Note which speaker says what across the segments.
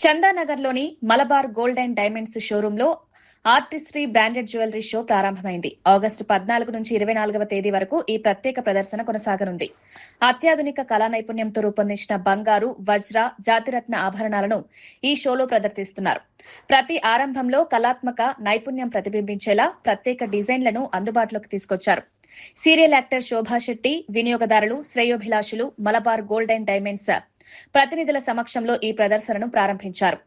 Speaker 1: చందానగర్లోని Malabar gold and diamonds షోరూంలో artistry branded jewellery show ప్రారంభమైంది. August 14 నుంచి 24వ తేదీ వరకు ఈ ప్రత్యేక ప్రదర్శన కొనసాగనుంది. అత్యాధునిక కళా నైపుణ్యంతో రూపొందించిన బంగారు, వజ్ర, జాతిరత్న ఆభరణాలను ఈ షోలో ప్రదర్శిస్తున్నారు. ప్రతి ఆరంభంలో కళాత్మక నైపుణ్యం ప్రతిబింబించేలా ప్రత్యేక డిజైన్లను అందుబాటులోకి తీసుకొచ్చారు. సీరియల్ యాక్టర్ శోభా శెట్టి, వినియోగదారులు, శ్రేయోభిలాషులు, మలబార్ గోల్డ్ అండ్ డైమండ్స్ ప్రతినిధుల సమక్షంలో ఈ ప్రదర్శనను ప్రారంభించారు.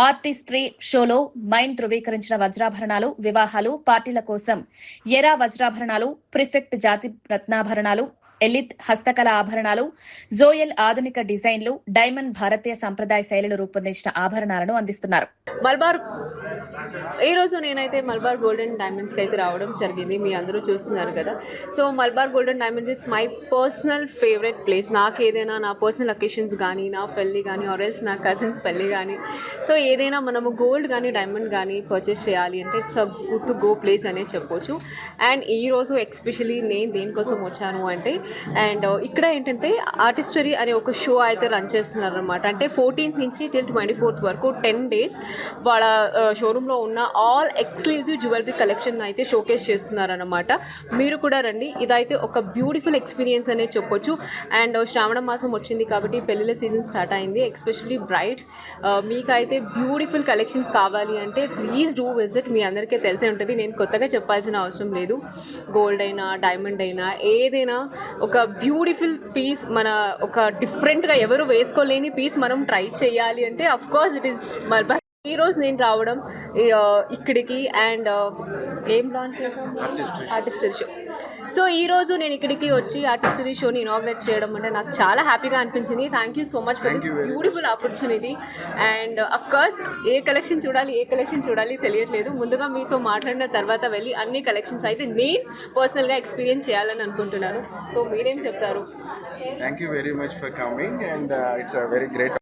Speaker 1: ఆర్టిస్ట్రీ షోలో మైన్ ధృవీకరించిన వజ్రాభరణాలు, వివాహాలు, పార్టీల కోసం ఎరా వజ్రాభరణాలు, ప్రిఫెక్ట్ జాతి రత్నాభరణాలు, ఎలిత్ హస్తకళ ఆభరణాలు, జోయల్ ఆధునిక డిజైన్లు, డైమండ్ భారతీయ సంప్రదాయ శైలిలో రూపొందించిన ఆభరణాలను అందిస్తున్నారు.
Speaker 2: ఈ రోజు నేనైతే మల్బార్ గోల్డ్ అండ్ డైమండ్స్కి అయితే రావడం జరిగింది. మీ అందరూ చూస్తున్నారు కదా. So Malabar gold and diamonds it's my personal favourite place. నాకు ఏదైనా నా పర్సనల్ అకేషన్స్ కానీ, నా పెళ్ళి కానీ, ఆర్ఎల్స్ నా కజిన్స్ పెళ్ళి కానీ, సో ఏదైనా మనము గోల్డ్ కానీ డైమండ్ కానీ పర్చేస్ చేయాలి అంటే it's a good to go place అనే చెప్పొచ్చు. అండ్ ఈరోజు ఎస్పెషలీ నేను దేనికోసం వచ్చాను అంటే, అండ్ ఇక్కడ ఏంటంటే ఆర్టిస్టరీ అనే ఒక షో అయితే రన్ చేస్తున్నారు అనమాట. అంటే 14th నుంచి till 24th వరకు 10 days వాళ్ళ షోరూంలో ఉన్న ఆల్ ఎక్స్క్లూజివ్ జ్యువెలరీ కలెక్షన్ అయితే షోకేస్ చేస్తున్నారనమాట. మీరు కూడా రండి. ఇదైతే ఒక బ్యూటిఫుల్ ఎక్స్పీరియన్స్ అనే చెప్పొచ్చు. అండ్ శ్రావణ మాసం వచ్చింది కాబట్టి పెళ్ళిళ్ళ సీజన్ స్టార్ట్ అయింది. ఎస్పెషల్లీ బ్రైడ్ మీకైతే బ్యూటిఫుల్ కలెక్షన్స్ కావాలి అంటే ప్లీజ్ డూ విజిట్. మీ అందరికీ తెలిసే ఉంటుంది, నేను కొత్తగా చెప్పాల్సిన అవసరం లేదు. గోల్డ్ అయినా డైమండ్ అయినా ఏదైనా ఒక బ్యూటిఫుల్ పీస్, మన ఒక డిఫరెంట్గా ఎవరు వేసుకోలేని పీస్ మనం ట్రై చేయాలి అంటే of course it is Malabar. ఈరోజు నేను రావడం ఇక్కడికి అండ్ ఏం లాంచ్ చేసాం, ఆర్టిస్టరీ షో. సో ఈరోజు నేను ఇక్కడికి వచ్చి ఆర్టిస్టరీ షోని ఇనాగ్రేట్ చేయడం అంటే నాకు చాలా హ్యాపీగా అనిపించింది. Thank you so much for this beautiful opportunity. And of course A collection చూడాలి తెలియట్లేదు. ముందుగా మీతో మాట్లాడిన తర్వాత వెళ్ళి అన్ని కలెక్షన్స్ అయితే నేను పర్సనల్గా ఎక్స్పీరియన్స్ చేయాలని అనుకుంటున్నాను. సో మీరేం చెప్తారు?
Speaker 3: Thank you very much for coming and it's a very great.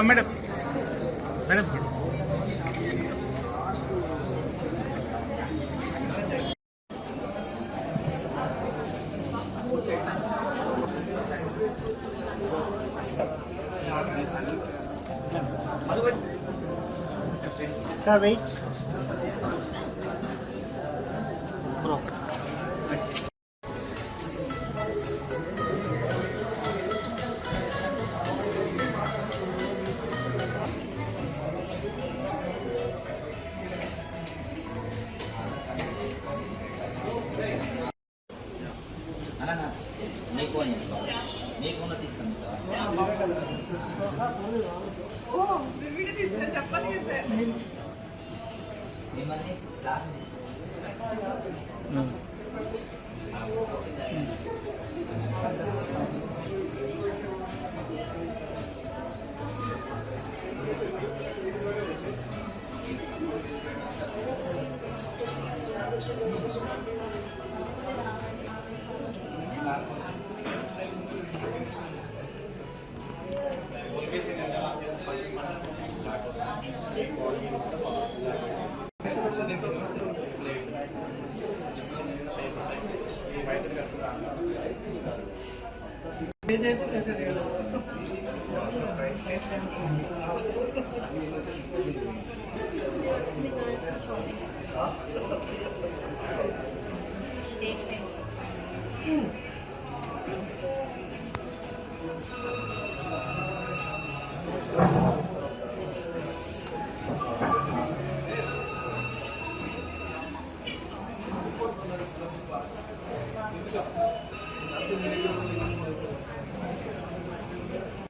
Speaker 4: Madam Sir, wait. Bro.